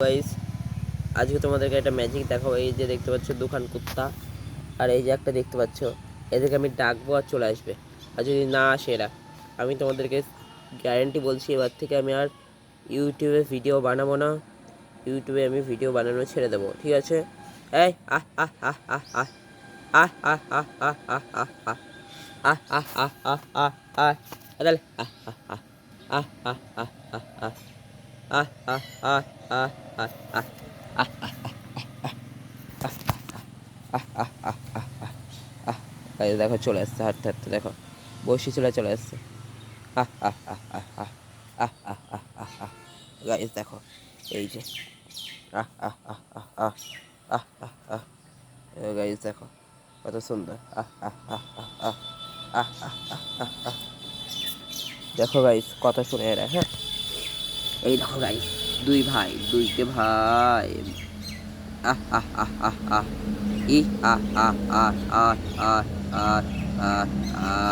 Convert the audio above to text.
Guys, আজকে তোমাদেরকে একটা ম্যাজিক দেখাবো। এই যে দেখতে পাচ্ছ দুখান কুত্তা, আর এই যে একটা দেখতে পাচ্ছ, এদেরকে আমি ডাকবো আর চলে আসবে। আর যদি না আসে এরা, আমি তোমাদেরকে গ্যারেন্টি বলছি এবার থেকে আমি আর ইউটিউবে ভিডিও বানাবো না। ইউটিউবে আমি ভিডিও বানানো ছেড়ে দেবো, ঠিক আছে? এই আহ আহ আহ আহ আহ আহ আহ আহ আহ আহ আহ আহ আহ আহ আহ আহ আহ তাহলে আহ আহ আহ আহ আহ আহ আহ আহ আহ আহ আহ আহ আহ আহ এই দেখো চলে আসছে, হাঁটতে হাঁটতে দেখো বসি চলে আসছে। গাইস দেখো, এই যে গাইস দেখো কত সুন্দর। দেখো গাইস কত শুনে এরা। হ্যাঁ, এই দেখো গাইস, দুই ভাই, দুইটে ভাই। আহ আহ আহ আহ আহ ই আহ আহ আহ আহ আহ আহ আহ আহ